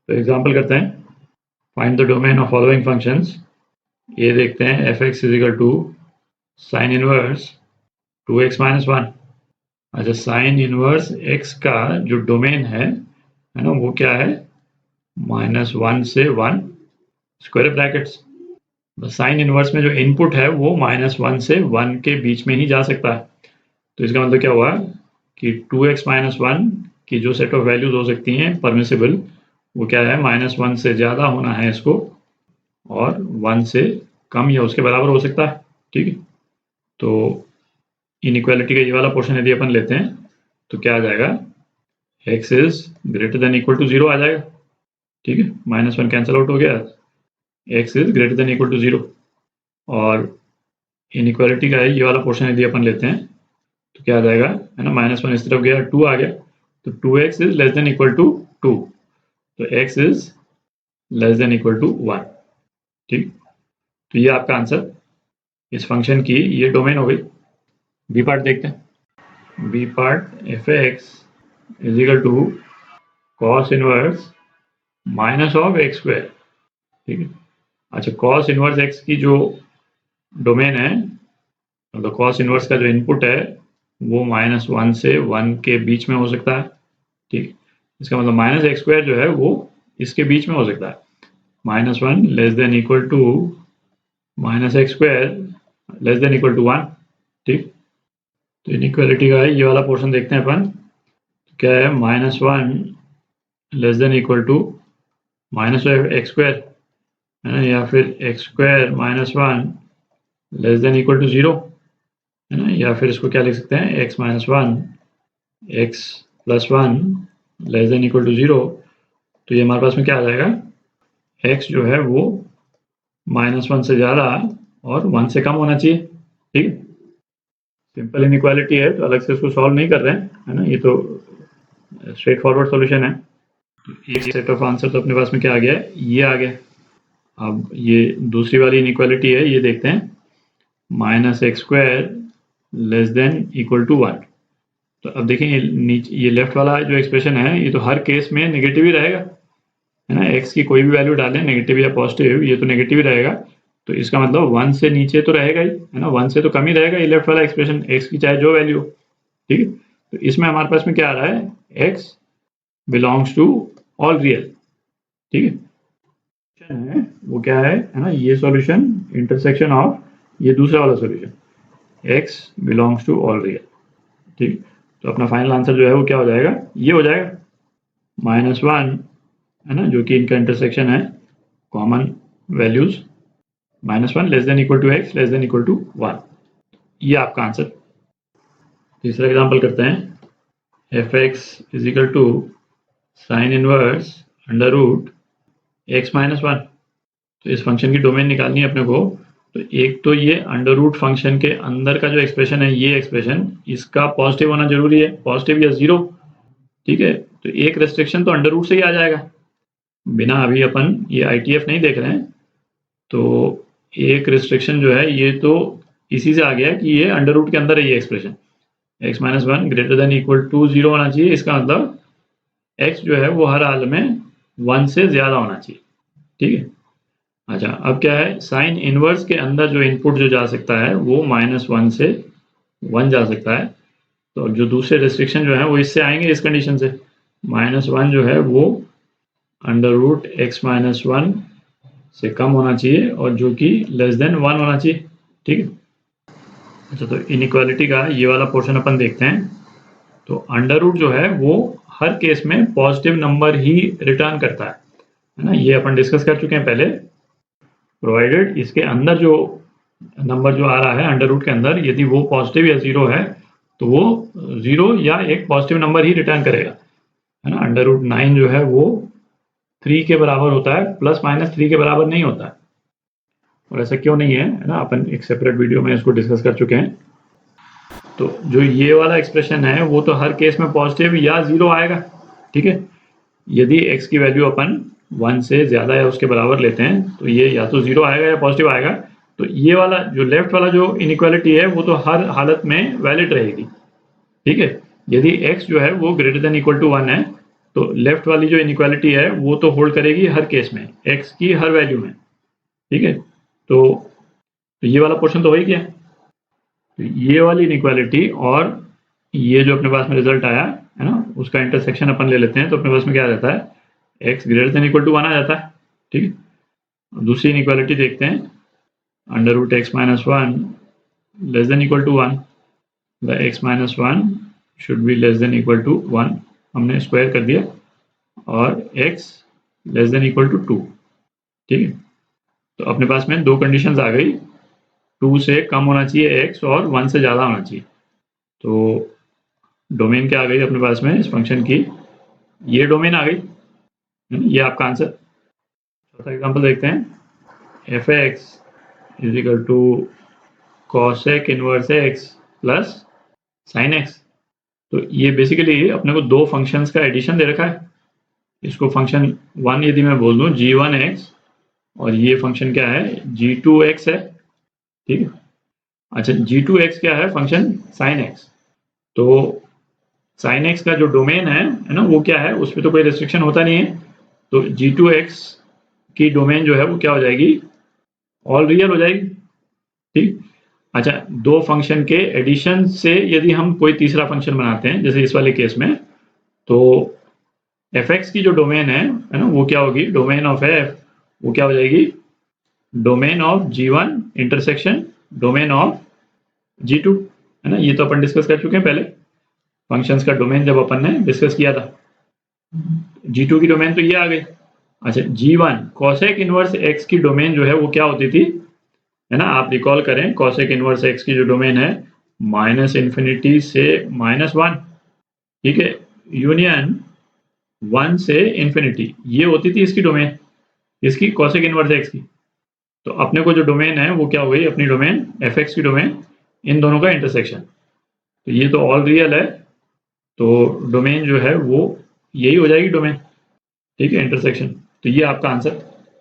तो एग्जांपल करते हैं, find the domain of following functions. ये देखते हैं f(x) = साइन इनवर्स 2x - 1। अच्छा, साइन इनवर्स x का जो डोमेन है ना, वो क्या है, -1 से 1 स्क्वायर ब्रैकेट्स। साइन इनवर्स में जो इनपुट है वो -1 से 1 के बीच में ही जा सकता है। तो इसका मतलब क्या हुआ कि 2x - 1 की जो सेट ऑफ वैल्यूज हो सकती हैं परमिसिबल, वो क्या है, -1 से ज़्यादा होना है इसको, और 1 से कम या उसके बराबर हो सकता है। ठीक है, तो इनइक्वालिटी का ये वाला पोर्शन यदि अपन लेते हैं तो क्या आ जाएगा, x > 0 आ जाएगा। ठीक है, -1 कैंसिल आउट हो गया, x > 0। और इनइक्वालिटी का है ये वाला पोर्शन यदि अपन लेते हैं तो क्या आ जाएगा, है ना, -1 इस तरफ गया, 2 आ गया, तो 2x <= 2, तो x <= 1। ठीक, तो ये आपका आंसर इस फंक्शन की ये डोमेन हो गई। बी पार्ट देखते हैं। B part f(x) = cos inverse -(x²). ठीक है, अच्छा, cos इनवर्स x की जो डोमेन है, मतलब cos इनवर्स का जो इनपुट है वो -1 से 1 के बीच में हो सकता है। ठीक, इसका मतलब -(x²) जो है वो इसके बीच में हो सकता है, -1 <= -(x²) > 1। ठीक, तो इनइक्वालिटी का है ये वाला पोर्शन देखते हैं अपन, तो क्या है, -1 <= -(x²), है ना, या फिर x² - 1 <= 0, है ना, या फिर इसको क्या लिख सकते हैं, x - 1 x + 1 <= 0। तो ये हमारे पास में क्या आ जाएगा, x जो है वो -1 से ज़्यादा और 1 से कम होना चाहिए। ठीक है, सिंपल इनइक्वालिटी है तो अलग से इसको सॉल्व नहीं कर रहे हैं, है ना, ये तो स्ट्रेट फॉरवर्ड सॉल्यूशन है। तो एक सेट ऑफ आंसर तो अपने पास में क्या आ गया है, ये आ गया। अब ये दूसरी वाली इनइक्वालिटी है, ये देखते हैं, -(x²) > 1। तो अब देखें, ये लेफ्ट वाला जो एक्सप्रेशन है ये तो हर केस में नेगेटिव ही रहेगा, है ना, x की कोई भी वैल्यू डालें, नेगेटिव या पॉजिटिव, ये तो नेगेटिव ही रहेगा। तो इसका मतलब 1 से नीचे तो रहेगा ही, है ना, 1 से तो कम ही रहेगा ये लेफ्ट वाला एक्सप्रेशन, x की चाहे जो वैल्यू हो। ठीक है, तो इसमें हमारे पास में क्या आ रहा है, x belongs to all real. ठीक है, वो क्या है ना, ये सॉल्यूशन इंटरसेक्शन ऑफ ये दूसरा वाला solution, x belongs to all real. ठीक, तो अपना फाइनल आंसर जो है वो क्या हो जाएगा, ये हो जाएगा, -1, है ना, जो कि इनका इंटरसेक्शन है, कॉमन वैल्यूज, -1 <= x <= 1। ये आपका आंसर। तीसरा एग्जांपल करते हैं, f(x) = साइन इनवर्स √x - 1। तो इस फंक्शन की डोमेन निकालनी है अपने को। तो एक तो ये अंडर रूट फंक्शन के अंदर का जो एक्सप्रेशन है, ये एक्सप्रेशन, इसका पॉजिटिव होना जरूरी है, पॉजिटिव या 0। ठीक है, तो एक रेस्ट्रिक्शन तो अंडर रूट से ही आ जाएगा, बिना अभी अपन ये ITF नहीं देख रहे हैं, तो एक रिस्ट्रिक्शन जो है ये तो इसी से आ गया कि ये अंडर रूट के अंदर है ये एक्सप्रेशन, x - 1 > 0 होना चाहिए। इसका मतलब x जो है वो हर हाल में 1 से ज़्यादा होना चाहिए। ठीक है, अच्छा, अब क्या है, साइन इनवर्स के अंदर जो इनपुट जो जा सकता है वो -1 से 1 जा सकता है। तो जो दूसरे रेस्ट्रिक्शन जो है वो इससे आएंगे, इस कंडीशन से, -1 जो है वो √x - 1 से कम होना चाहिए और जो कि <1 होना चाहिए। ठीक है, अच्छा, तो इनइक्वालिटी का ये वाला पोर्शन अपन देखते हैं। तो अंडर रूट जो है वो हर केस में पॉजिटिव नंबर ही रिटर्न करता है ना, ये अपन डिस्कस कर चुके हैं पहले, प्रोवाइडेड इसके अंदर जो नंबर जो आ रहा है अंडर रूट के अंदर, यदि वो पॉजिटिव या 0 है तो वो 0 या एक पॉजिटिव नंबर ही रिटर्न करेगा, है ना। √9 जो है वो 3 के बराबर होता है, ±3 के बराबर नहीं होता है। और ऐसा क्यों नहीं है ना, अपन एक सेपरेट वीडियो में इसको डिस्कस कर चुके हैं। तो जो ये वाला एक्सप्रेशन है वो तो हर केस में पॉजिटिव या 0 आएगा। ठीक है, यदि x की वैल्यू अपन 1 से ज़्यादा या उसके बराबर लेते हैं तो ये या तो 0 आएगा या पॉजिटिव आएगा। तो ये वाला जो लेफ्ट वाला जो इनइक्वालिटी है वो तो हर हालत में वैलिड रहेगी। ठीक है, यदि x जो है वो > 1 है तो लेफ्ट वाली जो इनइक्वालिटी है वो तो होल्ड करेगी हर केस में, x की हर वैल्यू में, ठीक है। तो ये वाला पोर्शन तो हो ही गया। तो ये वाली इनइक्वालिटी और ये जो अपने पास में रिजल्ट आया है ना, उसका इंटरसेक्शन अपन ले लेते हैं, तो अपने पास में क्या आ जाता है, x greater than equal to 1 आ जाता है, ठीक है। दूसरी इनइक्वालिटी देखते हैं, under root x minus 1 less than equal to 1, the x minus 1 should be less than equal to 1, हमने स्क्वायर कर दिया, और x less than equal to 2, ठीक है। तो अपने पास में दो कंडीशंस आ गई, 2 से कम होना चाहिए x और 1 से ज़्यादा होना चाहिए। तो डोमेन क्या आ गई अपने पास में इस फंक्शन की, ये डोमेन आ गई, ये आपका आंसर। चौथा एग्जांपल देखते हैं, F X is equal to cosec inverse X plus sine X. तो ये बेसिकली अपने को दो फंक्शंस का एडिशन दे रखा है। इसको फंक्शन 1 यदि मैं बोल दूं g1x, और ये फंक्शन क्या है g2x है, ठीक है। अच्छा, g2x क्या है, फंक्शन sin x। तो sin x का जो डोमेन है ना, वो क्या है, उस पर तो कोई रेस्ट्रिक्शन होता नहीं है। तो g2x की डोमेन जो है वो क्या हो जाएगी, ऑल रियल हो जाएगी, ठीक। अच्छा, दो फंक्शन के एडिशन से यदि हम कोई तीसरा फंक्शन बनाते हैं, जैसे इस वाले केस में, तो fx की जो डोमेन है ना, वो क्या होगी, डोमेन ऑफ f वो क्या हो जाएगी, domain of g1 intersection domain of g2, है ना। ये तो अपन डिस्कस कर चुके हैं पहले, फंक्शंस का डोमेन जब अपन ने डिस्कस किया था। g2 की डोमेन तो ये आ गई। अच्छा, g1 cosec इनवर्स x की डोमेन जो है वो क्या होती थी, है ना, आप रिकॉल करें, cosec इनवर्स x की जो डोमेन है -∞ से -1, ठीक है, यूनियन 1 से इंफिनिटी, ये होती थी इसकी डोमेन, इसकी cosec इनवर्स x की। तो अपने को जो डोमेन है वो क्या हो गई, अपनी डोमेन fx की डोमेन, इन दोनों का इंटरसेक्शन। तो ये तो ऑल रियल है, तो डोमेन जो है वो यही हो जाएगी डोमेन, ठीक है, इंटरसेक्शन। तो ये आपका आंसर